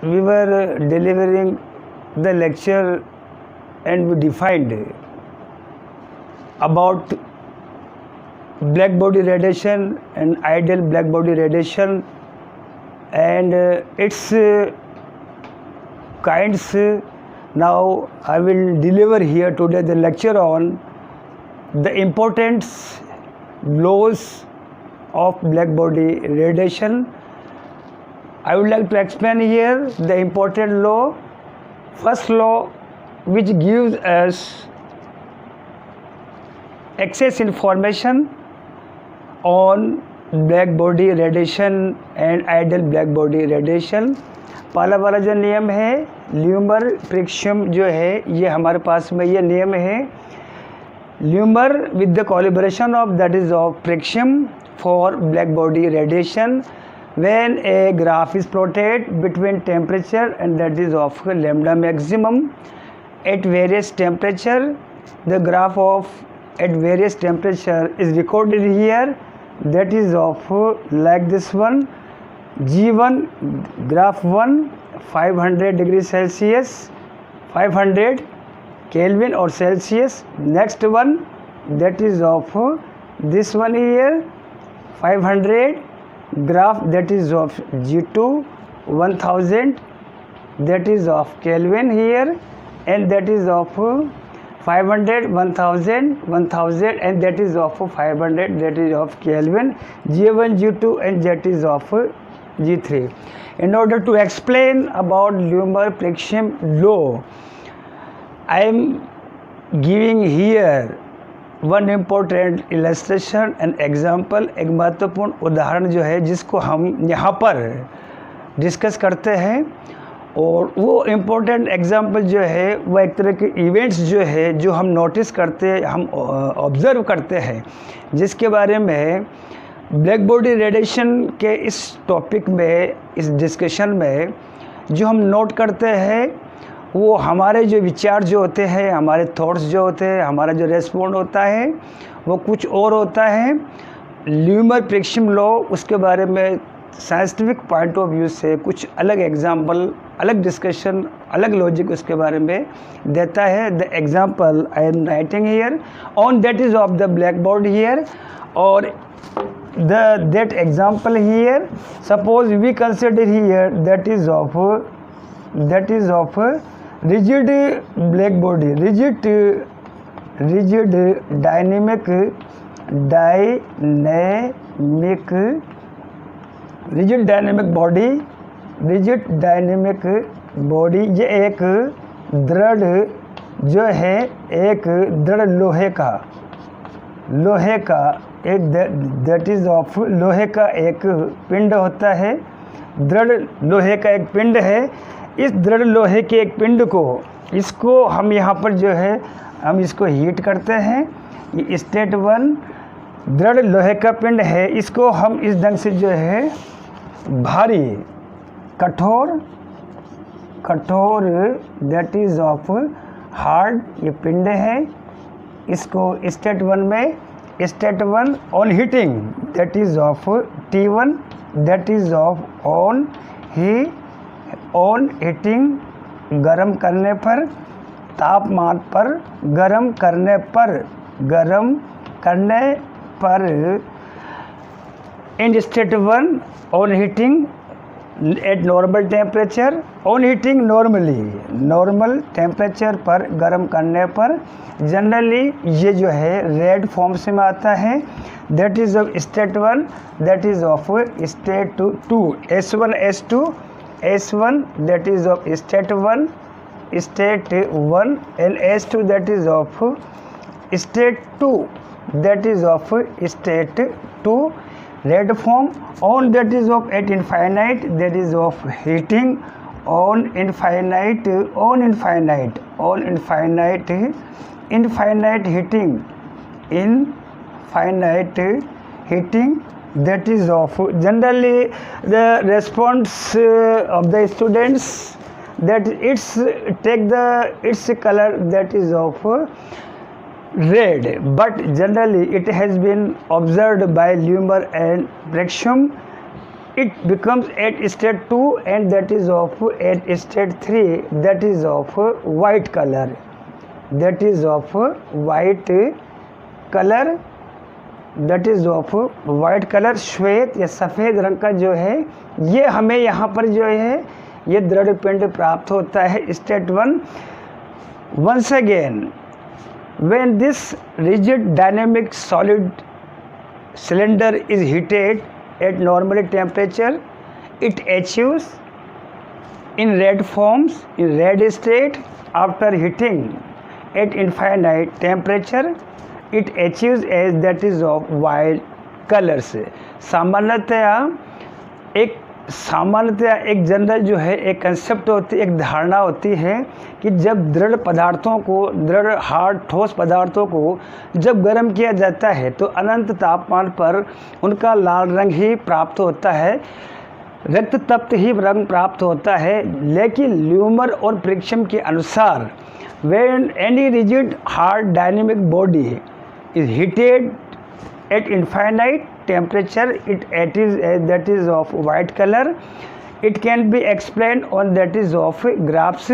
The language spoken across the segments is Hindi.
we were delivering the lecture and we defined about black body radiation and ideal black body radiation and its kinds. Now I will deliver here today the lecture on the importance laws of black body radiation. I would like to explain here the important law. First law, which gives us access information on black body radiation and ideal black body radiation. पहला वाला जो नियम है ल्यूमर प्रिक्शियम जो है ये हमारे पास में ये नियम है. ल्यूमर with the collaboration of that is of Prixium for black body radiation when a graph is plotted between temperature and that is of lambda maximum at various temperature. The graph of at various temperature is recorded here, that is of like this one. G1 graph 1 500 degrees Celsius, 500 Kelvin or Celsius. Next one, that is of this one here, 500. Graph that is of G2 1000, that is of Kelvin here, and that is of 500 1000 1000 and that is of 500, that is of Kelvin. G1 G2 and that is of G3. In order to explain about Lümer-Prixium law, I am giving here one important illustration and example. एक महत्वपूर्ण उदाहरण जो है जिसको हम यहाँ पर डिस्कस करते हैं, और वो इम्पोर्टेंट एग्जाम्पल जो है वो एक तरह के इवेंट्स जो है जो हम नोटिस करते हैं, हम ऑब्ज़र्व करते हैं, जिसके बारे में ब्लैक बॉडी रेडिएशन के इस टॉपिक में, इस डिस्कशन में जो हम नोट करते हैं वो हमारे जो विचार जो होते हैं, हमारे थॉट्स जो होते हैं, हमारा जो रेस्पॉन्ड होता है वो कुछ और होता है. ल्यूमर-प्रिक्शियम लॉ उसके बारे में साइंटिफिक पॉइंट ऑफ व्यू से कुछ अलग एग्जांपल, अलग डिस्कशन, अलग लॉजिक उसके बारे में देता है. The example I am writing here on that is of the black board here, और that example here, suppose we consider here that is of rigid black body, rigid dynamic body. ये एक दृढ़ जो है, एक दृढ़ लोहे का एक दैट इज ऑफ लोहे का एक पिंड होता है. दृढ़ लोहे का एक पिंड है. इस दृढ़ लोहे के एक पिंड को, इसको हम यहाँ पर जो है हम इसको हीट करते हैं. ये स्टेट 1 दृढ़ लोहे का पिंड है. इसको हम इस ढंग से जो है भारी कठोर दैट इज ऑफ हार्ड ये पिंड है. इसको स्टेट 1 में, state 1 on heating that is of T1, that is of on heating गर्म करने पर, तापमान पर गर्म करने पर. इन state 1 on heating eight normal temperature, on heating normal temperature पर गर्म करने पर. जनरली ये जो है रेड फॉर्म्स में आता है. That is of state 1, that is of state 2, S1 S1 that is of state 1 and S2 that is of state 2, that is of state 2. Red form on that is of at infinite, that is of heating on infinite heating, that is of generally the response of the students that its color that is of red, but generally it has been observed by Lümer and Prixium it becomes at state 2 and that is of at state 3, that is of white color, that is of white color, that is of white color। श्वेत या सफ़ेद रंग का जो है ये हमें यहाँ पर जो है ये दृढ़ पिंड प्राप्त होता है state 1। Once again when this rigid dynamic solid cylinder is heated at normal temperature, it achieves in red forms, in red state. After heating at infinite temperature, it achieves as that is of white colors। सामान्यतया एक जनरल जो है एक कंसेप्ट होती है, एक धारणा होती है कि जब दृढ़ पदार्थों को, दृढ़ हार्ड ठोस पदार्थों को जब गर्म किया जाता है तो अनंत तापमान पर उनका लाल रंग ही प्राप्त होता है, रक्त तप्त ही रंग प्राप्त होता है। लेकिन ल्यूमर और प्रिक्सम के अनुसार when any rigid hard dynamic body is heated at infinite temperature, it is that is of white color। It can be explained on that is of graphs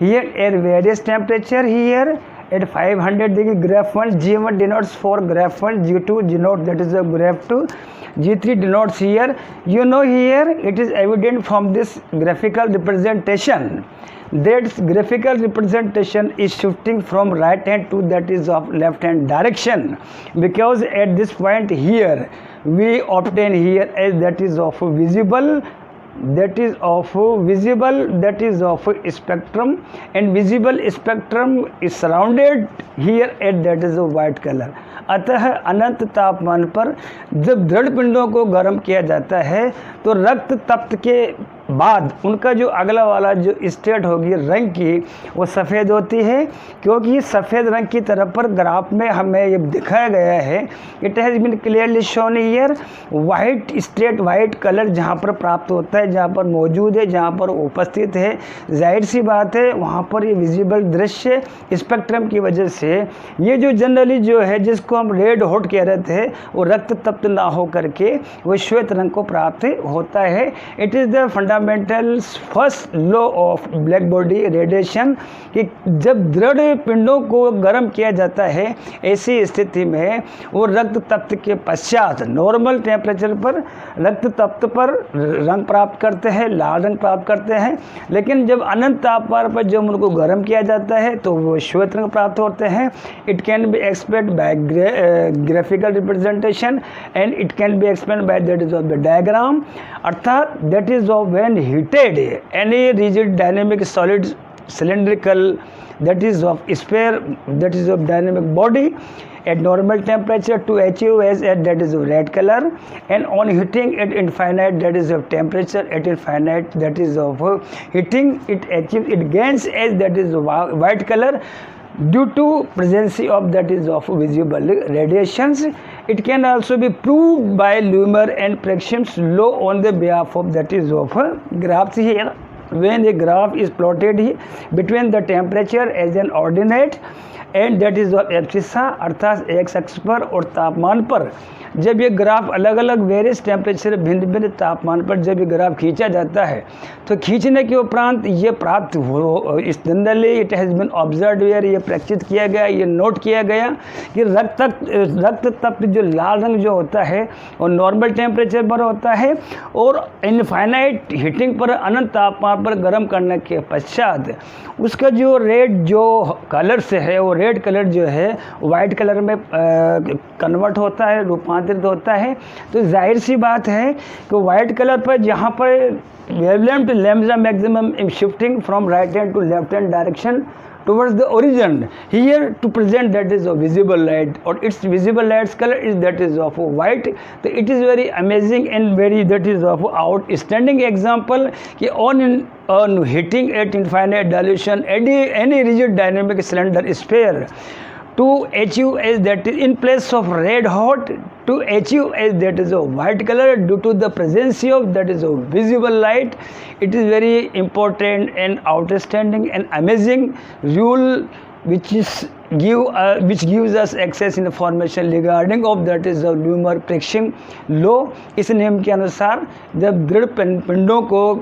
here at various temperature। Here at 500 degree graph 1, G1 denotes for graph 1, G2 denotes that is of graph 2, G3 denotes here। You know here it is evident from this graphical representation that graphical representation is shifting from right hand to that is of left hand direction, because at this point here we obtain here as that is of visible, that is of visible, that is of spectrum, and visible spectrum is surrounded here at that is of white color। अतः अनंत तापमान पर जब दृढ़ पिंडों को गर्म किया जाता है तो रक्त तप्त के बाद उनका जो अगला वाला जो स्टेट होगी रंग की वो सफ़ेद होती है, क्योंकि सफ़ेद रंग की तरफ पर ग्राफ में हमें ये दिखाया गया है। It has been clearly shown here white state, white colour जहाँ पर प्राप्त होता है, जहाँ पर मौजूद है, जहाँ पर उपस्थित है, जाहिर सी बात है वहाँ पर ये विजिबल दृश्य स्पेक्ट्रम की वजह से ये जो जनरली जो है जिसको हम रेड हॉट कह रहे थे वो रक्त तप्त ना हो करके वो श्वेत रंग को प्राप्त होता है। It is the fundamental first law of black body radiation कि जब दृढ़ पिंडों को गर्म किया जाता है ऐसी स्थिति में वो रक्त तप्त के पश्चात नॉर्मल टेम्परेचर पर रक्त तप्त पर रंग प्राप्त करते हैं, लाल रंग प्राप्त करते हैं। लेकिन जब अनंत तापमान पर जब उनको गर्म किया जाता है तो वो श्वेत रंग प्राप्त होते हैं। It can be explained by graphical representation and it can be explained by that is of the diagram. अर्थात that is of when heated any rigid dynamic solid cylindrical, that is of sphere, that is of dynamic body at normal temperature to achieve as at that is of red color, and on heating at infinite that is of temperature at infinite that is of heating it achieves, it gains as that is white color due to presence of that is of visible radiations। It can also be proved by Lumiere and Prexham's law on the behalf of that is of graphs here। When a graph is plotted between the temperature as an ordinate and that is of abscissa, अर्थात x अक्ष पर और तापमान पर जब ये ग्राफ अलग अलग वेरियस टेम्परेचर भिन्न भिन्न तापमान पर जब ये ग्राफ खींचा जाता है तो खींचने के उपरांत ये प्राप्त हो इस generally it has been observe where, ये प्रक्षित किया गया, ये नोट किया गया कि रक्त तप्त जो लाल रंग जो होता है वो नॉर्मल टेम्परेचर पर होता है और इनफाइनाइट हीटिंग पर अनंत तापमान पर गर्म करने के पश्चात उसका जो रेड जो कलर से है वो रेड कलर जो है वाइट कलर में कन्वर्ट होता है, रूपांतरित होता है। तो जाहिर सी बात है कि वाइट कलर पर जहाँ पर wavelength lambda maximum is shifting from right hand to left hand direction towards the origin here to present that is of visible light or its visible light's color is that is of white। तो it is very amazing and very that is of outstanding example कि on heating at infinite dilution any rigid dynamic cylinder sphere to achieve as that is in place of red hot to achieve as that is of white color due to the presence of that is of visible light। It is very important and outstanding and amazing rule which gives us access information regarding of that is the ल्यूमर प्रिक्शिम लो। इस नियम के अनुसार जब दृढ़ पिंडों को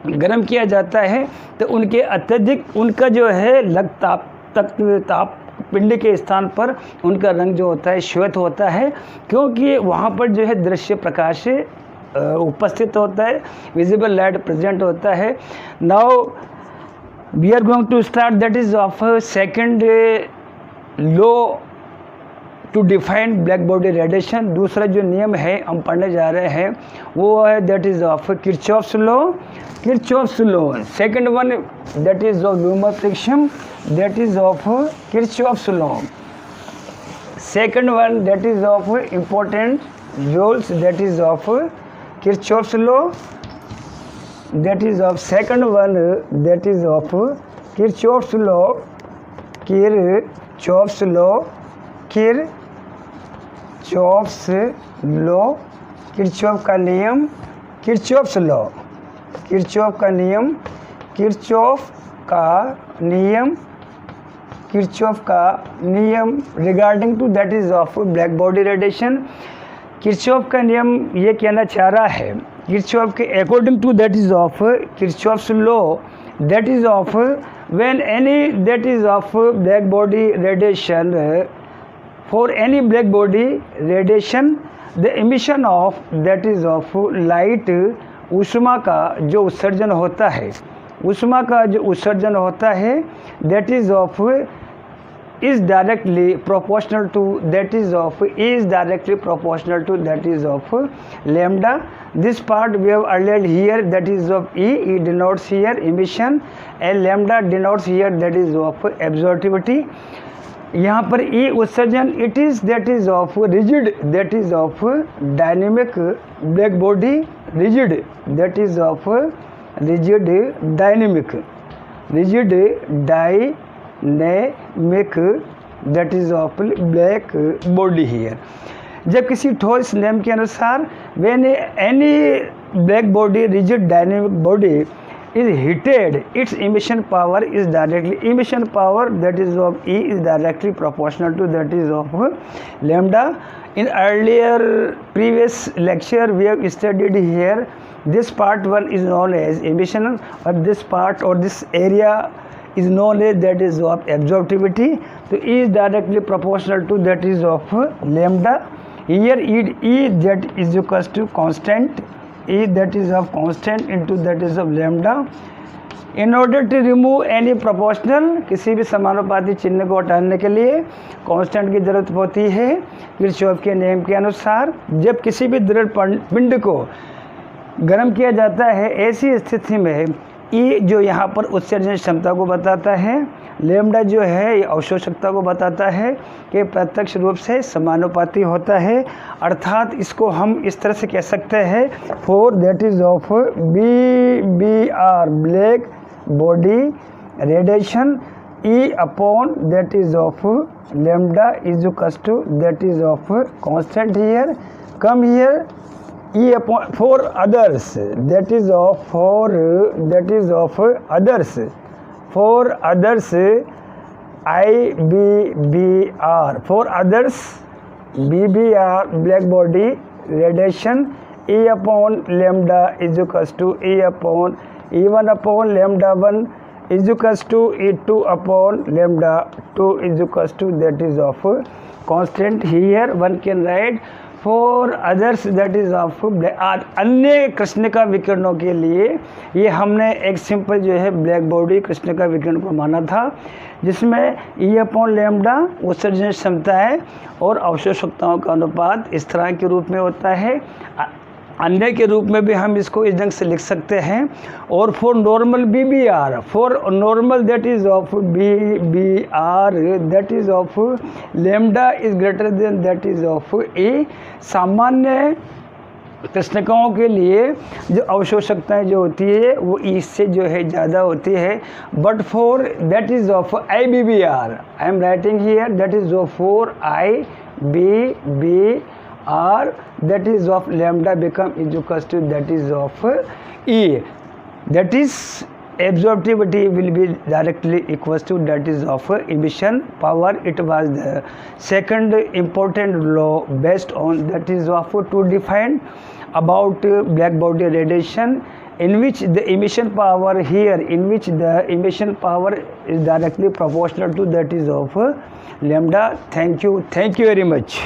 गर्म किया जाता है तो उनके अत्यधिक उनका जो है ताप पिंड के स्थान पर उनका रंग जो होता है श्वेत होता है, क्योंकि वहाँ पर जो है दृश्य प्रकाश उपस्थित होता है, विजिबल लाइट प्रेजेंट होता है। Now we are going to start that is of second law to define black body radiation. दूसरा जो नियम है हम पढ़ने जा रहे हैं वो है that is of Kirchhoff's law. Second one that is of ल्यूमर प्रिक्शिम, that is of Kirchhoff's law. Second one that is of important rules, that is of Kirchhoff's law, that is of second one that is of Kirchhoff's law. Kirchhoff's law, Kirchhoff's law, Kirchhoff का नियम, किरचॉफ्स लॉ, किरचॉफ का नियम, किरचॉफ का नियम, किरचॉफ का नियम regarding to that is of black body radiation. Kirchhoff का नियम ये कहना चाह रहा है किरचॉफ के according to that is of Kirchhoff's law, that is of when any that is of black body radiation, for any black body radiation the emission of that is of light, ऊष्मा का जो उत्सर्जन होता है, ऊष्मा का जो उत्सर्जन होता है that is of is directly proportional to that is of lambda. This part we have earlier here that is of E denotes here emission and lambda denotes here that is of absorptivity. यहाँ पर E उत्सर्जन it is that is of rigid, that is of dynamic black body, rigid that is of rigid dynamic that is of black body here. जब किसी ठोस नियम के अनुसार when any black body rigid dynamic body is heated, its emission power is directly that is of E is directly proportional to that is of lambda. In earlier previous lecture we have studied here this part one is known as emission, or this part or this area is known as that is of absorptivity. So E is directly proportional to that is of lambda. Here E that is equals to constant, E that is of constant into that is of lambda. In order to remove any proportional, किसी भी समानुपाती चिन्ह को हटाने के लिए कांस्टेंट की जरूरत होती है। किरचॉफ के नियम के अनुसार जब किसी भी दृढ़ पिंड को गर्म किया जाता है, ऐसी स्थिति में ई जो यहाँ पर उत्सर्जन क्षमता को बताता है, लैम्डा जो है ये अवशोषकता को बताता है कि प्रत्यक्ष रूप से समानुपाती होता है। अर्थात इसको हम इस तरह से कह सकते हैं for that is of BBR black body radiation E upon that is of lambda is equal to that is of constant here come here E upon for others that is of others IBBR for others BBR black body radiation E upon lambda is equals to E upon E1 upon lambda 1 is equals to E2 upon lambda 2 is equals to that is of constant. Here one can write for others that is of अन्य कृष्णिका विकिरणों के लिए ये हमने एक सिंपल जो है ब्लैक बॉडी कृष्णिका विकिरण को माना था, जिसमें E अपॉन लैम्डा उत्सर्जन क्षमता है और अवशोषकताओं का अनुपात इस तरह के रूप में होता है। अन्य के रूप में भी हम इसको इस ढंग से लिख सकते हैं। और for normal BBR, for normal that is of BBR that is of lambda is greater than that is of E। सामान्य कृष्णिकाओं के लिए जो अवशोषकताएं जो होती है वो E से जो है ज़्यादा होती है। But for that is of IBBR I am writing here that is of for IBBR that is of lambda become is equals to that is of E, that is absorptivity will be directly equals to that is of emission power. It was the second important law based on that is of to define about black body radiation, in which the emission power here, in which the emission power is directly proportional to that is of lambda. Thank you very much.